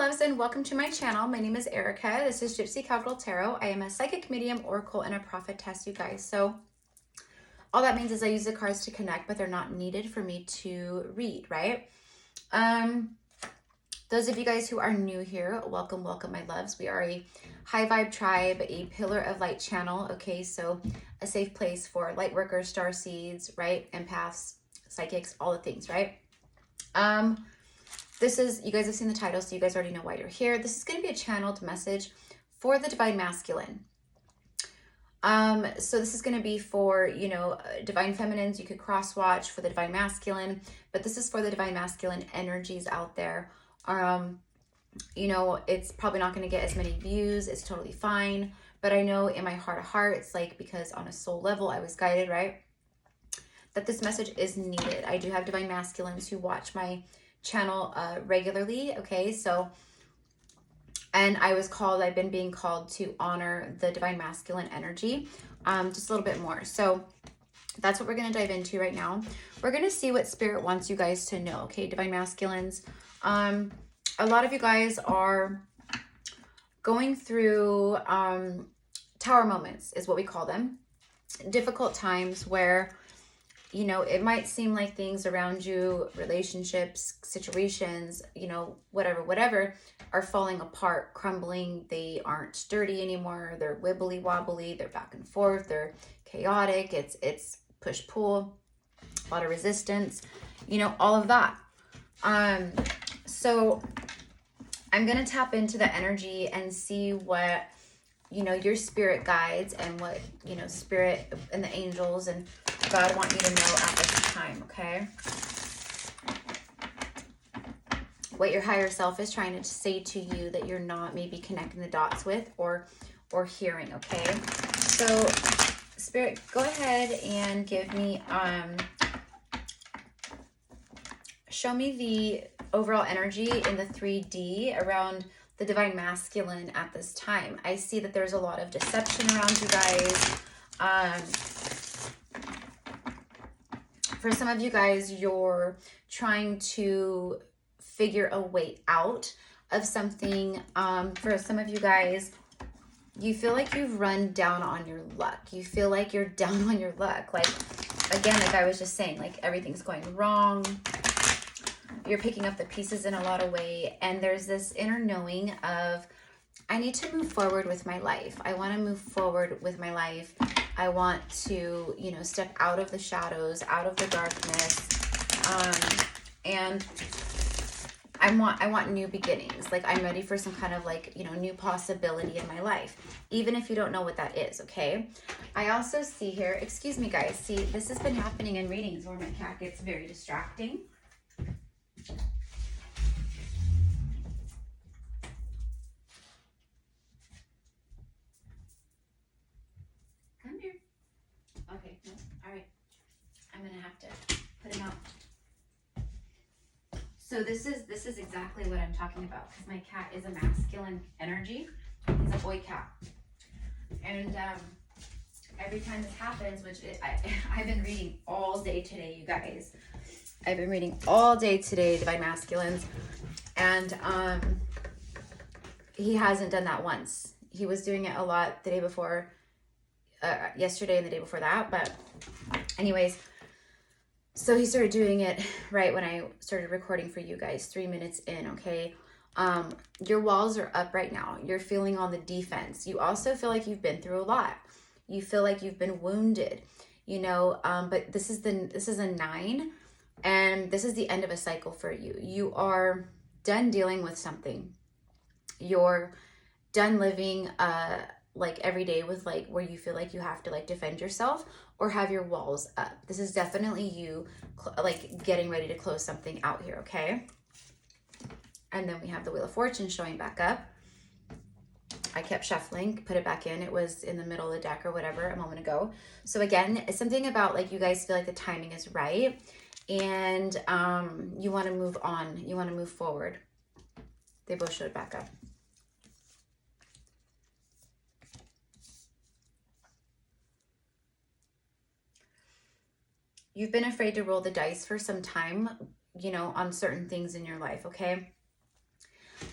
loves, and welcome to my channel. My name is Erica. This is Gypsy Capital Tarot. I am a psychic medium, oracle, and a prophetess, you guys. So all that means is I use the cards to connect, but they're not needed for me to read, right? Those of you guys who are new here, welcome, welcome, my loves. We are a high vibe tribe, a pillar of light channel, okay? So a safe place for light workers, star seeds, right? Empaths, psychics, all the things, right? This is, you guys have seen the title, so you guys already know why you're here. This is going to be a channeled message for the divine masculine. So this is going to be for, you know, divine feminines. You could cross watch for the divine masculine, but this is for the divine masculine energies out there. You know, it's probably not going to get as many views. It's totally fine. But I know in my heart of hearts, like, because on a soul level, I was guided, right, that this message is needed. I do have divine masculines who watch my channel regularly, okay? So, and I've been being called to honor the divine masculine energy just a little bit more. So that's what we're going to dive into right now. We're going to see what spirit wants you guys to know, okay? Divine masculines. A lot of you guys are going through tower moments is what we call them. Difficult times where, you know, it might seem like things around you, relationships, situations, you know, whatever, are falling apart, crumbling. They aren't sturdy anymore. They're wibbly wobbly. They're back and forth. They're chaotic. It's push pull, a lot of resistance, you know, all of that. So I'm going to tap into the energy and see what, you know, your spirit guides and what, you know, spirit and the angels and God want you to know at this time, okay? What your higher self is trying to say to you that you're not maybe connecting the dots with or hearing, okay? So, Spirit, go ahead and give me, show me the overall energy in the 3D around the divine masculine at this time. I see that there's a lot of deception around you guys. For some of you guys, you're trying to figure a way out of something. For some of you guys, you feel like you've run down on your luck. You feel like you're down on your luck. Like, again, like I was just saying, like everything's going wrong. You're picking up the pieces in a lot of way. And there's this inner knowing of, I need to move forward with my life. I want to move forward with my life. I want to, you know, step out of the shadows, out of the darkness. And I want new beginnings. Like, I'm ready for some kind of, like, you know, new possibility in my life, even if you don't know what that is, okay? I also see here, excuse me guys, see, this has been happening in readings where my cat gets very distracting. Come here. Okay, no, all right. I'm gonna have to put him out. So this is exactly what I'm talking about, because my cat is a masculine energy. He's a boy cat, and every time this happens, I've been reading all day today, you guys. I've been reading all day today, divine masculines, and he hasn't done that once. He was doing it a lot the day before, yesterday and the day before that, but anyways. So he started doing it right when I started recording for you guys, 3 minutes in, okay? Your walls are up right now. You're feeling on the defense. You also feel like you've been through a lot. You feel like you've been wounded, you know, but this is a 9, and this is the end of a cycle for you. You are done dealing with something. You're done living like every day with, like, where you feel like you have to, like, defend yourself or have your walls up. This is definitely you like getting ready to close something out here, okay? And then we have the Wheel of Fortune showing back up. I kept shuffling, put it back in. It was in the middle of the deck or whatever a moment ago. So again, it's something about, like, you guys feel like the timing is right, and you want to move on. You want to move forward. They both showed back up. You've been afraid to roll the dice for some time, you know, on certain things in your life, okay?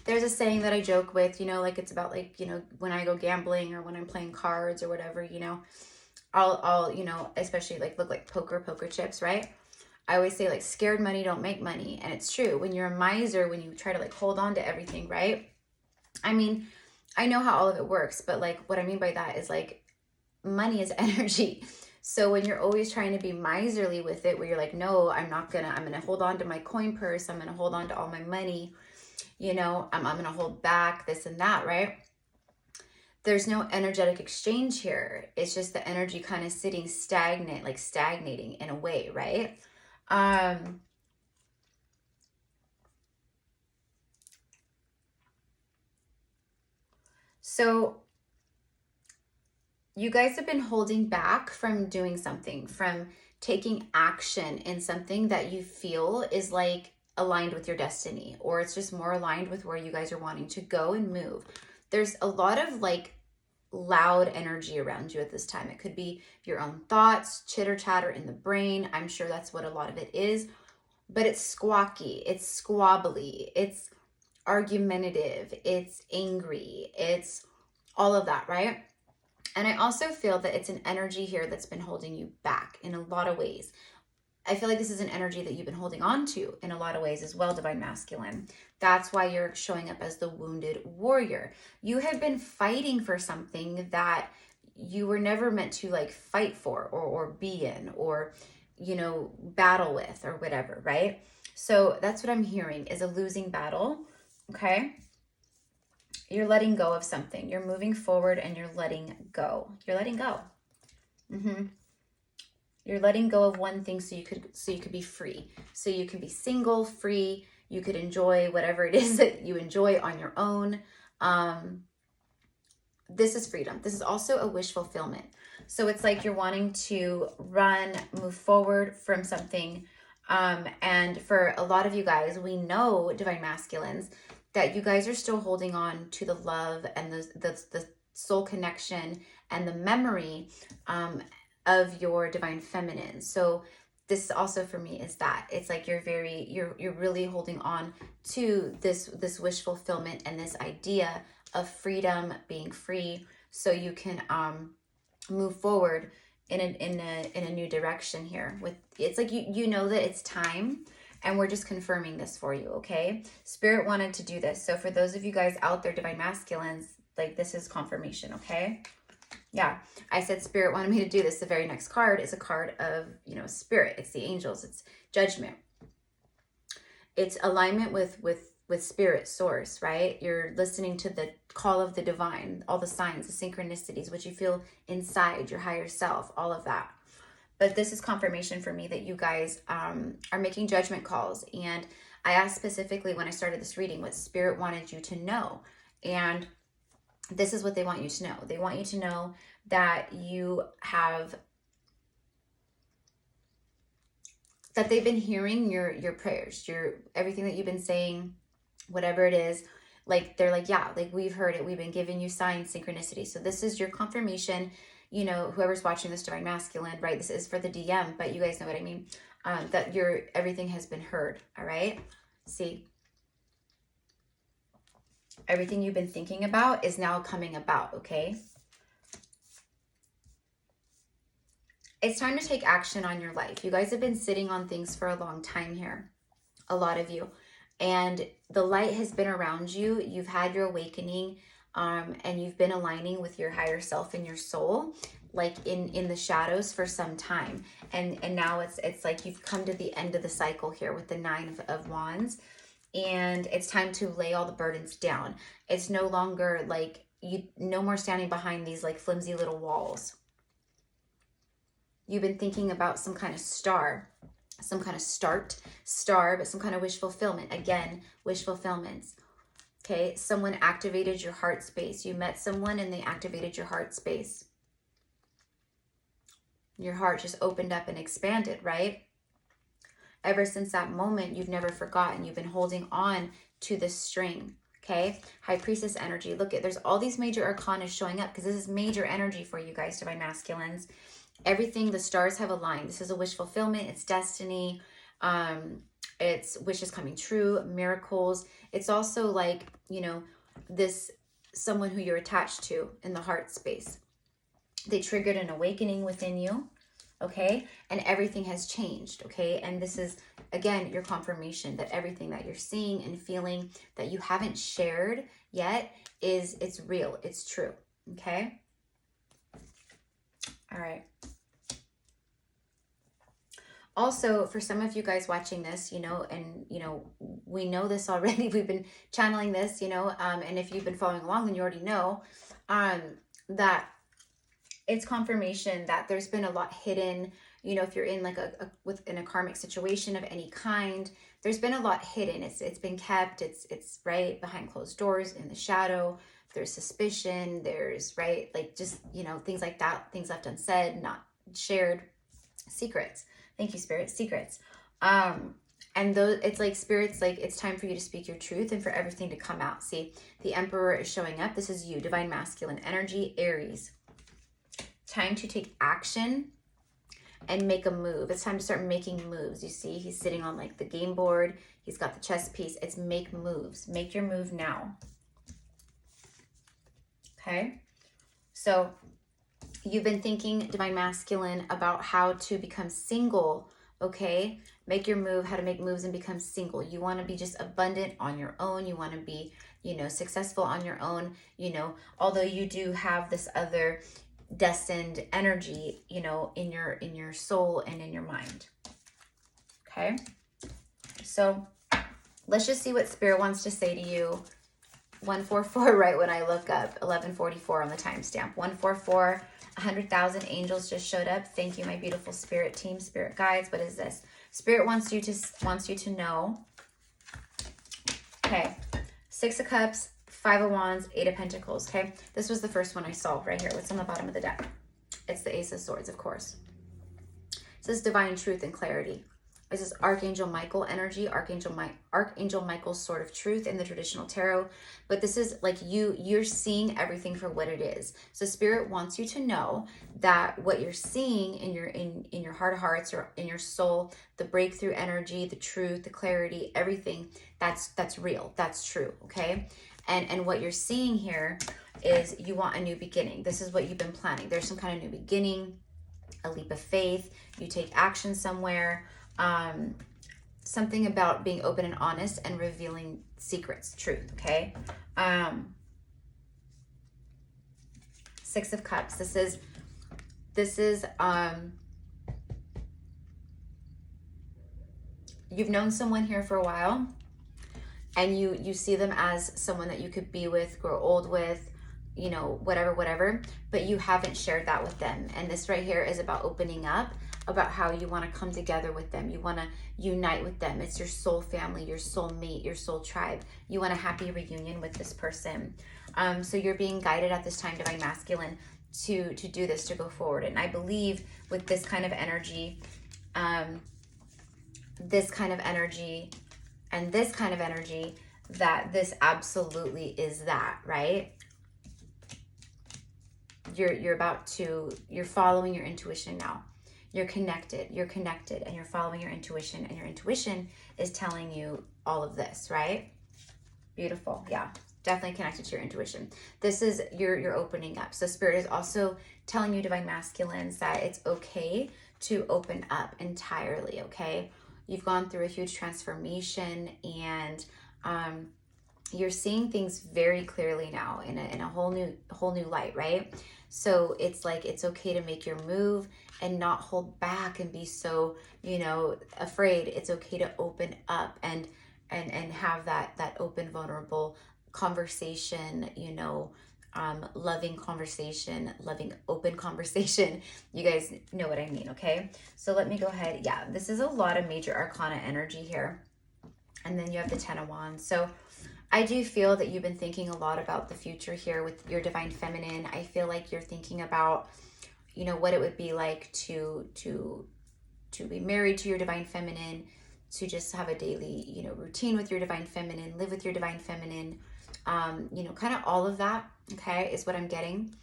There's a saying that I joke with, you know, like it's about like, you know, when I go gambling or when I'm playing cards or whatever, you know, I'll, you know, especially like look like poker chips, right? I always say like scared money don't make money. And it's true. When you're a miser, when you try to like hold on to everything, right? I mean, I know how all of it works, but like what I mean by that is like money is energy. So when you're always trying to be miserly with it, where you're like, no, I'm gonna hold on to my coin purse, I'm gonna hold on to all my money, you know, I'm gonna hold back this and that, right? There's no energetic exchange here. It's just the energy kind of sitting stagnant, like stagnating in a way, right? Um, so you guys have been holding back from doing something, from taking action in something that you feel is like aligned with your destiny, or it's just more aligned with where you guys are wanting to go and move. There's a lot of like loud energy around you at this time. It could be your own thoughts, chitter chatter in the brain. I'm sure that's what a lot of it is, but it's squawky, it's squabbly, it's argumentative, it's angry, it's all of that, right? And I also feel that it's an energy here that's been holding you back in a lot of ways. I feel like this is an energy that you've been holding on to in a lot of ways as well, Divine Masculine. That's why you're showing up as the wounded warrior. You have been fighting for something that you were never meant to like fight for or be in or, you know, battle with or whatever, right? So that's what I'm hearing is a losing battle, okay? You're letting go of something. You're moving forward and you're letting go. You're letting go. You're letting go of one thing so you could be free. So you can be single, free. You could enjoy whatever it is that you enjoy on your own. This is freedom. This is also a wish fulfillment. So it's like you're wanting to run, move forward from something. And for a lot of you guys, we know, Divine Masculines, that you guys are still holding on to the love and the soul connection and the memory of your Divine Feminine. So this also for me is that it's like you're really holding on to this wish fulfillment and this idea of freedom, being free, so you can move forward in a new direction here. With it's like you know that it's time, and we're just confirming this for you, okay? Spirit wanted to do this. So for those of you guys out there, Divine Masculines, like this is confirmation, okay? Yeah, I said Spirit wanted me to do this. The very next card is a card of, you know, Spirit. It's the angels. It's judgment. It's alignment with Spirit, source, right? You're listening to the call of the divine, all the signs, the synchronicities, what you feel inside, your higher self, all of that. But this is confirmation for me that you guys are making judgment calls. And I asked specifically when I started this reading what Spirit wanted you to know. And this is what they want you to know. They want you to know that you have, that they've been hearing your prayers, your everything that you've been saying, whatever it is. Like they're like, yeah, like we've heard it. We've been giving you signs, synchronicity. So this is your confirmation. You know, whoever's watching this, Divine Masculine, right? This is for the DM, but you guys know what I mean. That everything has been heard. All right. See, everything you've been thinking about is now coming about. Okay. It's time to take action on your life. You guys have been sitting on things for a long time here. A lot of you. And the light has been around you. You've had your awakening, and you've been aligning with your higher self and your soul, like in the shadows for some time. And now it's like you've come to the end of the cycle here with the Nine of Wands, and it's time to lay all the burdens down. It's no longer like no more standing behind these like flimsy little walls. You've been thinking about some kind of star, some kind of star, but some kind of wish fulfillment. Again, wish fulfillments. Okay, someone activated your heart space. You met someone and they activated your heart space. Your heart just opened up and expanded, right? Ever since that moment, you've never forgotten. You've been holding on to this string, okay? High Priestess energy. Look, there's all these major arcana showing up because this is major energy for you guys, Divine Masculines. Everything, the stars have aligned. This is a wish fulfillment. It's destiny. It's wishes coming true, miracles. It's also like, you know, this someone who you're attached to in the heart space. They triggered an awakening within you, okay? And everything has changed, okay? And this is, again, your confirmation that everything that you're seeing and feeling that you haven't shared yet it's real, it's true, okay? All right. Also, for some of you guys watching this, you know, and, you know, we know this already. We've been channeling this, you know, and if you've been following along, then you already know that it's confirmation that there's been a lot hidden. You know, if you're in like within a karmic situation of any kind, there's been a lot hidden. It's been kept. It's right behind closed doors in the shadow. There's suspicion. There's right, like just, you know, things like that, things left unsaid, not shared, secrets. Thank you, Spirit. Secrets. And those, it's like Spirit's like, it's time for you to speak your truth and for everything to come out. See, the Emperor is showing up. This is you, divine masculine energy, Aries. Time to take action and make a move. It's time to start making moves. You see, he's sitting on like the game board. He's got the chess piece. It's make moves. Make your move now. Okay. So you've been thinking, divine masculine, about how to become single, okay? Make your move, how to make moves and become single. You want to be just abundant on your own. You want to be, you know, successful on your own, you know, although you do have this other destined energy, you know, in your soul and in your mind. Okay? So let's just see what Spirit wants to say to you. 144 right when I look up, 1144 on the timestamp. 144, 100,000 angels just showed up. Thank you, my beautiful Spirit team, Spirit guides. What is this? Spirit wants you to know. Okay, 6 of Cups, 5 of Wands, 8 of Pentacles. Okay, this was the first one I saw right here. What's on the bottom of the deck? It's the Ace of Swords, of course. It says divine truth and clarity. This is Archangel Michael energy, Archangel Michael's sword of truth in the traditional tarot. But this is like you're seeing everything for what it is. So Spirit wants you to know that what you're seeing in your heart of hearts or in your soul, the breakthrough energy, the truth, the clarity, everything, that's real, that's true, okay? And what you're seeing here is you want a new beginning. This is what you've been planning. There's some kind of new beginning, a leap of faith. You take action somewhere. Something about being open and honest and revealing secrets, truth, okay? 6 of Cups. This is you've known someone here for a while, and you see them as someone that you could be with, grow old with, you know, whatever, but you haven't shared that with them. And this right here is about opening up, about how you want to come together with them. You want to unite with them. It's your soul family, your soul mate, your soul tribe. You want a happy reunion with this person. So you're being guided at this time, divine masculine, to do this, to go forward. And I believe with this kind of energy, this kind of energy, and this kind of energy, that this absolutely is that, right? You're following your intuition now. You're connected, and you're following your intuition, and your intuition is telling you all of this, right? Beautiful. Yeah, definitely connected to your intuition. This is you're opening up. So Spirit is also telling you, divine masculines, that it's okay to open up entirely, okay? You've gone through a huge transformation, and you're seeing things very clearly now in a whole new light, right? So it's like, it's okay to make your move and not hold back and be so, you know, afraid. It's okay to open up and have that open, vulnerable conversation, you know, loving conversation, loving, open conversation. You guys know what I mean, okay? So let me go ahead. Yeah, this is a lot of major arcana energy here. And then you have the 10 of Wands. So I do feel that you've been thinking a lot about the future here with your divine feminine. I feel like you're thinking about, you know, what it would be like to be married to your divine feminine, to just have a daily, you know, routine with your divine feminine, live with your divine feminine, you know, kind of all of that, okay, is what I'm getting.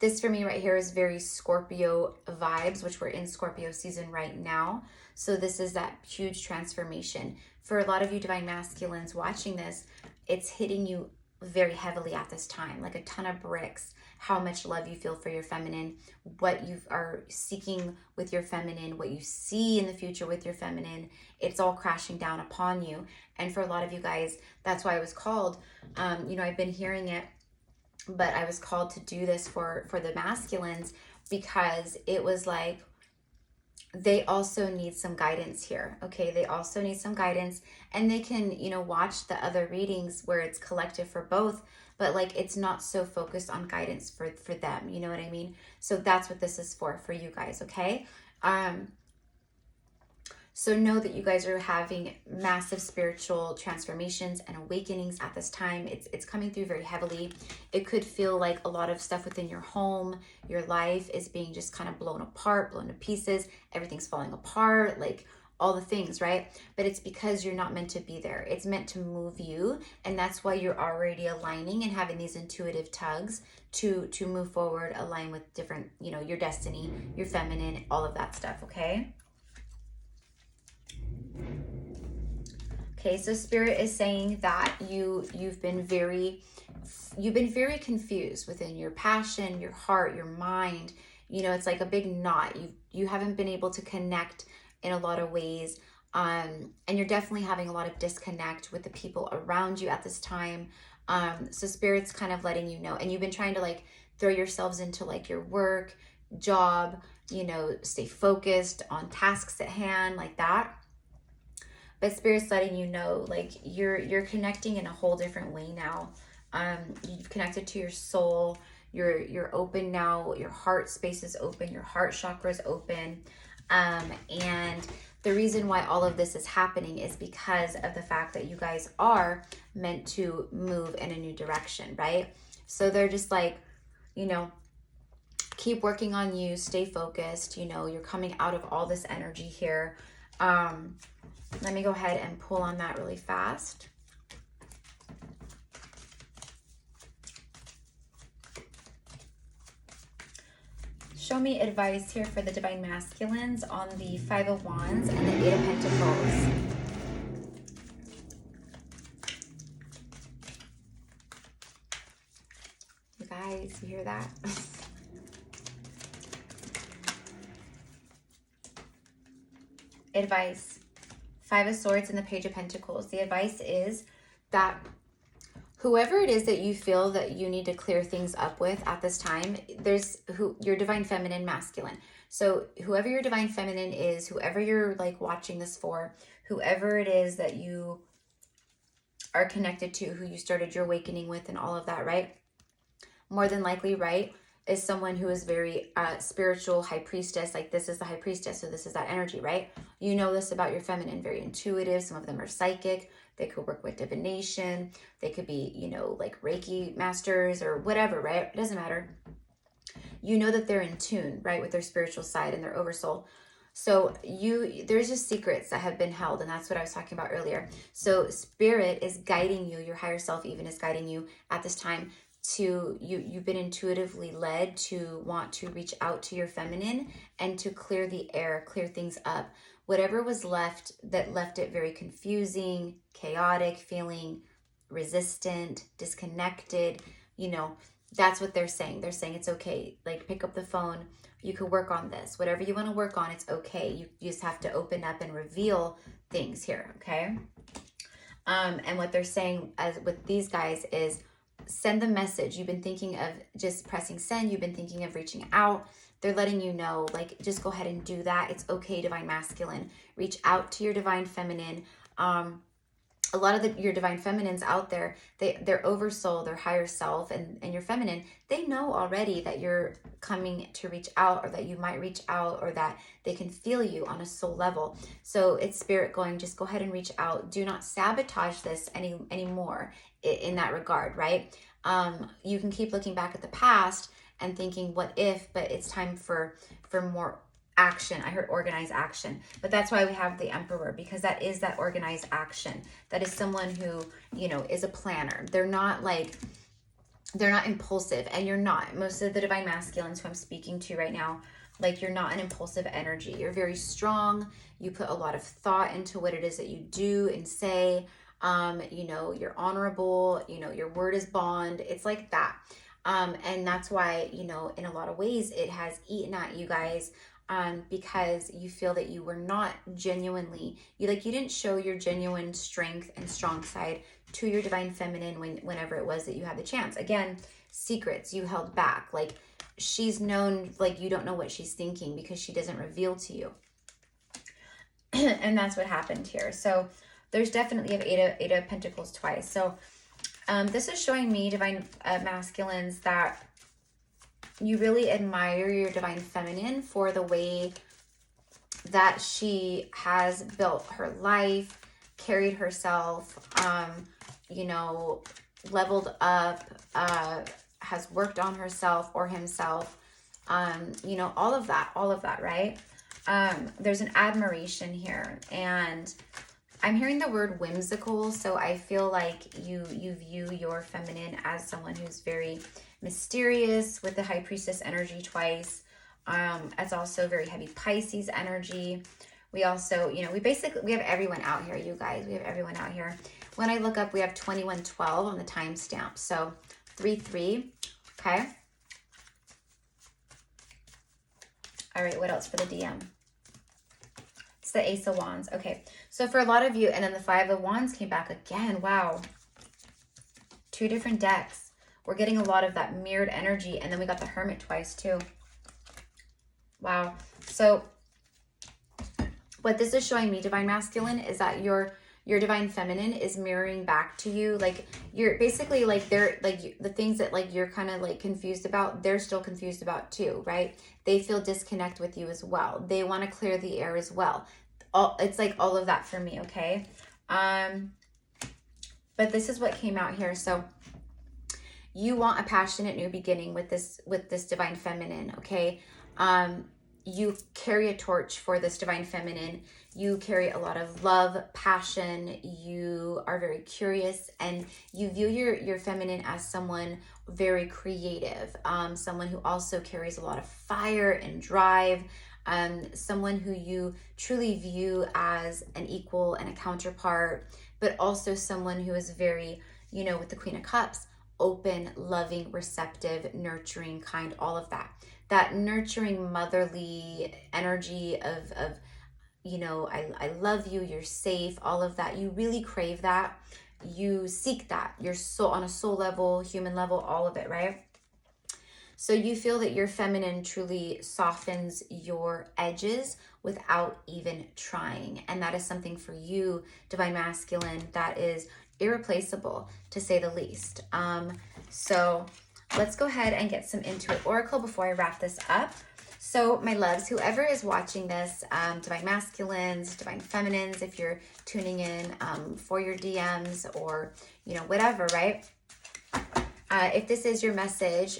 This for me right here is very Scorpio vibes, which we're in Scorpio season right now. So this is that huge transformation. For a lot of you divine masculines watching this, it's hitting you very heavily at this time, like a ton of bricks. How much love you feel for your feminine, what you are seeking with your feminine, what you see in the future with your feminine, it's all crashing down upon you. And for a lot of you guys, that's why I was called, I've been hearing it, but I was called to do this for the masculines, because it was like, they also need some guidance here. Okay, they also need some guidance, and they can, watch the other readings where it's collective for both, but like it's not so focused on guidance for them, you know what I mean? So that's what this is for you guys. Okay, so know that you guys are having massive spiritual transformations and awakenings at this time. It's coming through very heavily. It could feel like a lot of stuff within your home, your life is being just kind of blown apart, blown to pieces. Everything's falling apart, like all the things, right? But it's because you're not meant to be there. It's meant to move you. And that's why you're already aligning and having these intuitive tugs to move forward, align with different, your destiny, your feminine, all of that stuff, okay? Okay, so Spirit is saying that you've been very confused within your passion, your heart, your mind. It's like a big knot. You haven't been able to connect in a lot of ways, and you're definitely having a lot of disconnect with the people around you at this time. So Spirit's kind of letting you know, and you've been trying to like throw yourselves into like your work, job, stay focused on tasks at hand, like that. But Spirit's letting you know, like you're connecting in a whole different way now. You've connected to your soul. You're open now. Your heart space is open. Your heart chakra is open. And the reason why all of this is happening is because of the fact that you guys are meant to move in a new direction, right? So they're just like, keep working on you. Stay focused. You're coming out of all this energy here. Let me go ahead and pull on that really fast. Show me advice here for the Divine Masculines on the Five of Wands and the Eight of Pentacles. You guys, you hear that? Advice. Five of Swords and the Page of Pentacles. The advice is that whoever it is that you feel that you need to clear things up with at this time, there's your Divine Feminine Masculine. So whoever your Divine Feminine is, whoever you're like watching this for, whoever it is that you are connected to, who you started your awakening with and all of that, right? More than likely, right, is someone who is very spiritual, high priestess. Like this is the high priestess, so this is that energy, right? You know this about your feminine, very intuitive. Some of them are psychic. They could work with divination. They could be, like Reiki masters or whatever, right? It doesn't matter. You know that they're in tune, right, with their spiritual side and their oversoul. So there's just secrets that have been held, and that's what I was talking about earlier. So Spirit is guiding you, your higher self even is guiding you at this time to you've been intuitively led to want to reach out to your feminine and to clear the air, clear things up. Whatever was left that left it very confusing, chaotic, feeling resistant, disconnected, that's what they're saying. They're saying it's okay. Like pick up the phone. You could work on this. Whatever you want to work on, it's okay. You just have to open up and reveal things here, okay? And what they're saying as with these guys is send the message. You've been thinking of just pressing send. You've been thinking of reaching out. They're letting you know, like, just go ahead and do that. It's okay, Divine Masculine. Reach out to your Divine Feminine. A lot of your Divine Feminines out there, their oversoul, their higher self, and your feminine, they know already that you're coming to reach out, or that you might reach out, or that they can feel you on a soul level. So it's Spirit going, just go ahead and reach out. Do not sabotage this anymore in that regard, right? You can keep looking back at the past and thinking, what if, but it's time for more action. I heard organized action, but that's why we have the Emperor, because that is that organized action. That is someone who, is a planner. They're not like, they're not impulsive, and you're not. Most of the divine masculines who I'm speaking to right now, like, you're not an impulsive energy. You're very strong. You put a lot of thought into what it is that you do and say. You know, you're honorable, you know, your word is bond. It's like that. And that's why, you know, in a lot of ways it has eaten at you guys, because you feel that you were not genuinely, you didn't show your genuine strength and strong side to your divine feminine whenever it was that you had the chance. Again, secrets you held back. Like, she's known, like, you don't know what she's thinking because she doesn't reveal to you. And that's what happened here. So there's definitely of Eight of Pentacles twice. So this is showing me, divine masculines, that you really admire your divine feminine for the way that she has built her life, carried herself, you know, leveled up, has worked on herself or himself, you know, all of that, right? There's an admiration here, and I'm hearing the word whimsical. So I feel like you view your feminine as someone who's very mysterious, with the High Priestess energy twice. As also very heavy Pisces energy. We also, you know, we have everyone out here, you guys. We have everyone out here. When I look up, we have 2112 on the timestamp. So 3-3. Okay. All right. What else for the DM? It's the Ace of Wands. Okay. So for a lot of you, and then the Five of Wands came back again. Wow. 2 different decks. We're getting a lot of that mirrored energy. And then we got the Hermit twice too. Wow. So what this is showing me, divine masculine, is that your divine feminine is mirroring back to you. Like, you're basically like, they're like, the things that like you're kind of like confused about, they're still confused about too, right? They feel disconnect with you as well. They want to clear the air as well. It's like all of that for me. Okay. But this is what came out here. So you want a passionate new beginning with this divine feminine. Okay. You carry a torch for this divine feminine. You carry a lot of love, passion. You are very curious, and you view your feminine as someone very creative, someone who also carries a lot of fire and drive, someone who you truly view as an equal and a counterpart, but also someone who is very, you know, with the Queen of Cups, open, loving, receptive, nurturing, kind, all of that. That nurturing, motherly energy of you know, I love you, you're safe, all of that. You really crave that. You seek that. You're so on a soul level, human level, all of it, right? So you feel that your feminine truly softens your edges without even trying. And that is something for you, divine masculine, that is irreplaceable, to say the least. So let's go ahead and get some Intuit Oracle before I wrap this up. So my loves, whoever is watching this, divine masculines, divine feminines, if you're tuning in for your DMs or, you know, whatever, right? If this is your message,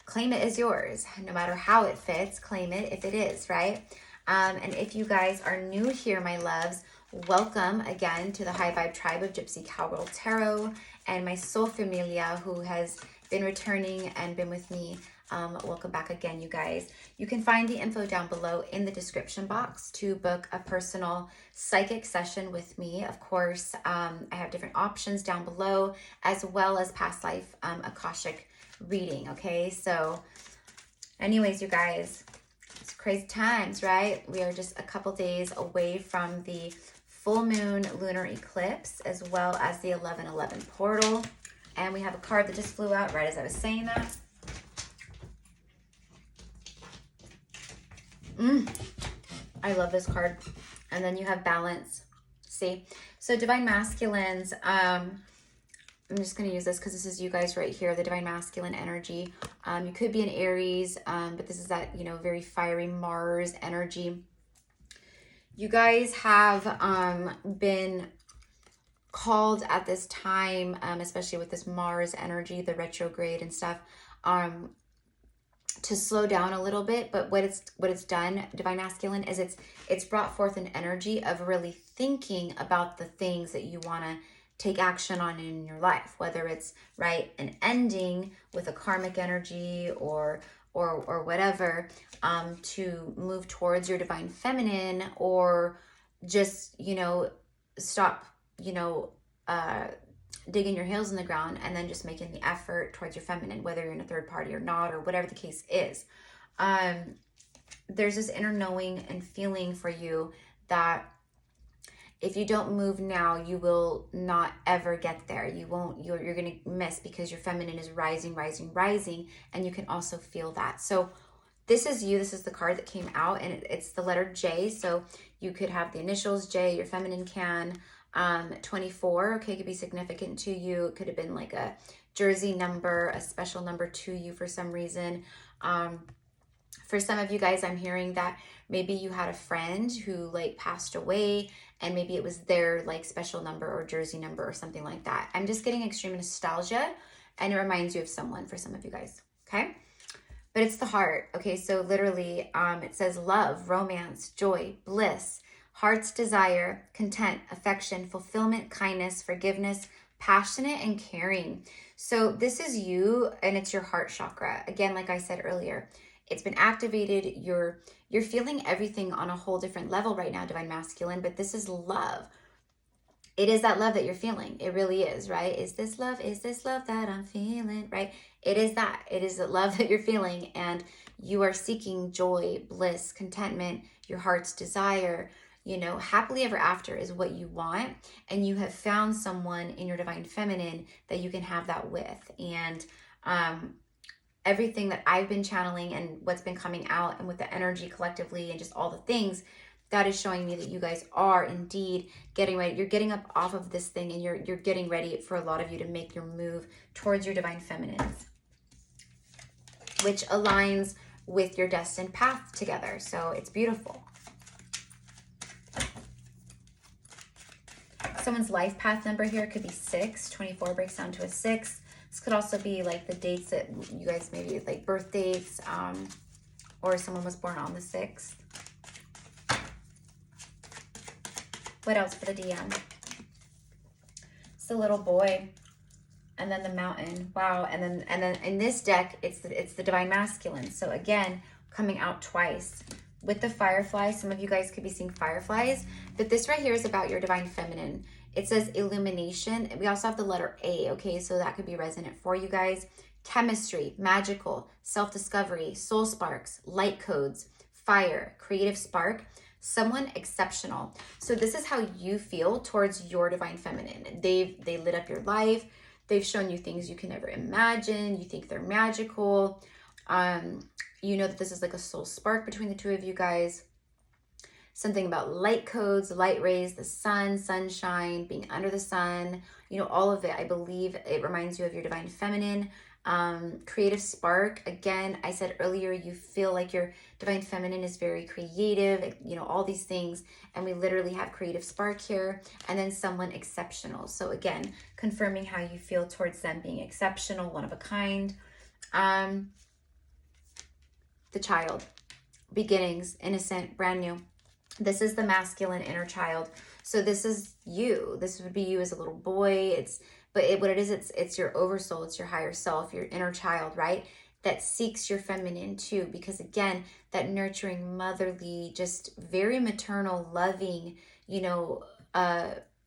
claim it as yours. No matter how it fits, claim it if it is, right? And if you guys are new here, my loves, welcome again to the High Vibe Tribe of Gypsy Cowgirl Tarot, and my soul familia who has been returning and been with me. Welcome back again, you guys. You can find the info down below in the description box to book a personal psychic session with me. Of course, I have different options down below, as well as past life Akashic reading. Okay, so anyways, you guys, it's crazy times, right? We are just a couple days away from the full moon lunar eclipse, as well as the 11/11 portal. And we have a card that just flew out right as I was saying that. I love this card. And then you have balance. See? So divine masculines, I'm just going to use this because this is you guys right here, the divine masculine energy. You could be an Aries, but this is that, you know, very fiery Mars energy. You guys have been called at this time, especially with this Mars energy, the retrograde and stuff, to slow down a little bit. But what it's done, divine masculine, is it's brought forth an energy of really thinking about the things that you want to take action on in your life, whether it's, right, an ending with a karmic energy or whatever, to move towards your divine feminine, or just, you know, stop, you know, digging your heels in the ground and then just making the effort towards your feminine, whether you're in a third party or not, or whatever the case is. There's this inner knowing and feeling for you that if you don't move now, you will not ever get there. You won't, you're going to miss, because your feminine is rising, rising, rising. And you can also feel that. So this is you. This is the card that came out, and it's the letter J. So you could have the initials J, your feminine can. 24, okay, could be significant to you. It could have been like a jersey number, a special number to you for some reason. For some of you guys, I'm hearing that maybe you had a friend who like passed away, and maybe it was their like special number or jersey number or something like that. I'm just getting extreme nostalgia, and it reminds you of someone for some of you guys, okay? But it's the heart, okay? So literally, it says love, romance, joy, bliss, heart's desire, content, affection, fulfillment, kindness, forgiveness, passionate, and caring. So this is you, and it's your heart chakra. Again, like I said earlier, it's been activated. You're feeling everything on a whole different level right now, Divine Masculine, but this is love. It is that love that you're feeling. It really is, right? Is this love that I'm feeling, right? It is that. It is the love that you're feeling, and you are seeking joy, bliss, contentment, your heart's desire. You know, happily ever after is what you want, and you have found someone in your divine feminine that you can have that with. And everything that I've been channeling and what's been coming out, and with the energy collectively and just all the things, that is showing me that you guys are indeed getting ready. You're getting up off of this thing, and you're getting ready for a lot of you to make your move towards your divine feminines, which aligns with your destined path together. So it's beautiful. Someone's life path number here could be 6. 24 breaks down to a 6. This could also be like the dates that you guys, maybe like birth dates, or someone was born on the 6th. What else for the DM? It's the little boy, and then the mountain. Wow. And then in this deck, it's the divine masculine. So again, coming out twice. With the fireflies, some of you guys could be seeing fireflies, but this right here is about your divine feminine. It says illumination. We also have the letter A, okay? So that could be resonant for you guys. Chemistry, magical, self-discovery, soul sparks, light codes, fire, creative spark, someone exceptional. So this is how you feel towards your divine feminine. They lit up your life. They've shown you things you can never imagine. You think they're magical. You know that this is like a soul spark between the two of you guys. Something about light codes, light rays, the sun, sunshine, being under the sun, you know, all of it. I believe it reminds you of your divine feminine. Creative spark. Again, I said earlier, you feel like your divine feminine is very creative, you know, all these things. And we literally have creative spark here. And then someone exceptional. So again, confirming how you feel towards them being exceptional, one of a kind. The child, beginnings, innocent, brand new. This is the masculine inner child. So this is you. This would be you as a little boy. What it is, it's your oversoul. It's your higher self, your inner child, right? That seeks your feminine too. Because again, that nurturing, motherly, just very maternal, loving, you know,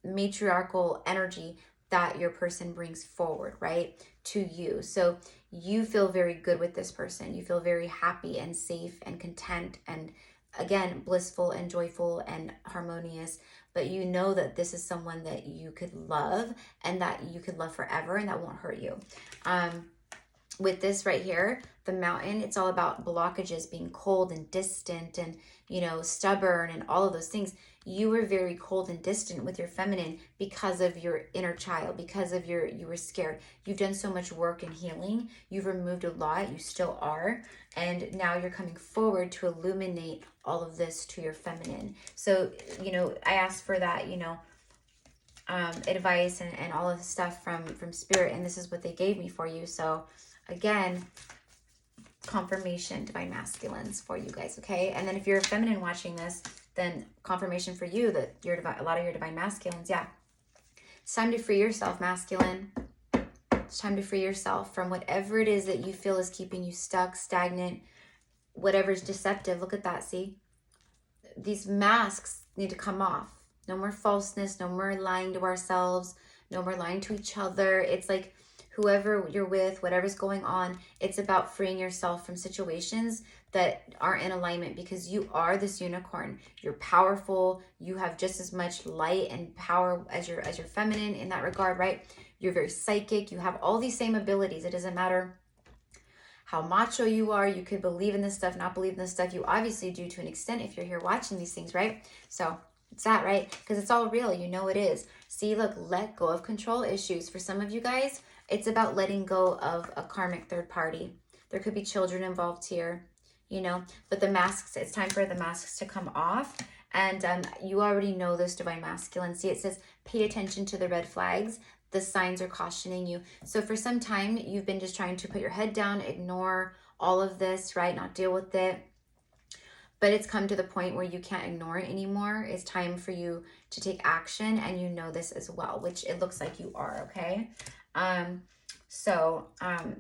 matriarchal energy that your person brings forward, right, to you. So you feel very good with this person. You feel very happy and safe and content, and again, blissful and joyful and harmonious. But you know that this is someone that you could love, and that you could love forever, and that won't hurt you. With this right here, the mountain, it's all about blockages, being cold and distant and, you know, stubborn and all of those things. You were very cold and distant with your feminine because of your inner child, because of you were scared. You've done so much work and healing. You've removed a lot. You still are. And now you're coming forward to illuminate all of this to your feminine. So, you know, I asked for that, you know, advice and all of the stuff from spirit, and this is what they gave me for you. So again, confirmation, divine masculines for you guys, okay? And then if you're a feminine watching this, then confirmation for you that a lot of your divine masculines, yeah, It's time to free yourself, masculine. It's time to free yourself from whatever it is that you feel is keeping you stuck, stagnant, whatever's deceptive. Look at that, see? These masks need to come off. No more falseness, no more lying to ourselves, no more lying to each other. It's like whoever you're with, whatever's going on, it's about freeing yourself from situations that aren't in alignment, because you are this unicorn. You're powerful. You have just as much light and power as your feminine in that regard, right? You're very psychic. You have all these same abilities. It doesn't matter how macho you are. You could believe in this stuff, not believe in this stuff. You obviously do to an extent if you're here watching these things, right? So it's that, right? Because it's all real. You know it is. See, look, let go of control issues. For some of you guys, it's about letting go of a karmic third party. There could be children involved here, you know, but the masks, it's time for the masks to come off. And you already know this, divine masculine. See, it says, pay attention to the red flags. The signs are cautioning you. So for some time, you've been just trying to put your head down, ignore all of this, right? Not deal with it. But it's come to the point where you can't ignore it anymore. It's time for you to take action, and you know this as well, which it looks like you are, okay?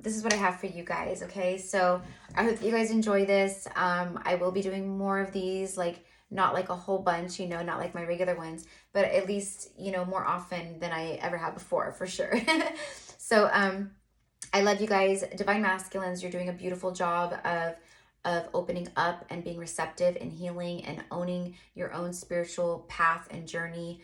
This is what I have for you guys, okay? So I hope you guys enjoy this. I will be doing more of these, like, not like a whole bunch, you know, not like my regular ones, but at least, you know, more often than I ever have before, for sure. So I love you guys. Divine masculines, you're doing a beautiful job of opening up and being receptive and healing and owning your own spiritual path and journey.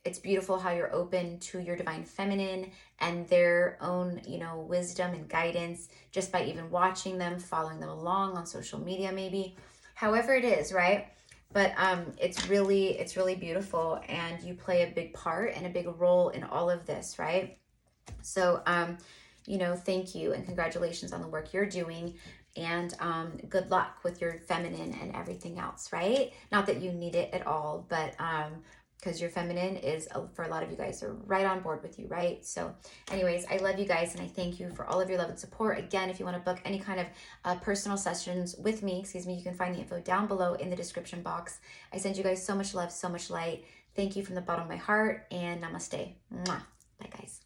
It's beautiful how you're open to your divine feminine and their own, you know, wisdom and guidance just by even watching them, following them along on social media, maybe. However it is, right? But it's really beautiful, and you play a big part and a big role in all of this, right? So, you know, thank you and congratulations on the work you're doing, and good luck with your feminine and everything else, right? Not that you need it at all, but because your feminine is, for a lot of you guys, are right on board with you, right? So anyways, I love you guys, and I thank you for all of your love and support. Again, if you want to book any kind of personal sessions with me, you can find the info down below in the description box. I send you guys so much love, so much light. Thank you from the bottom of my heart, and namaste. Mwah. Bye, guys.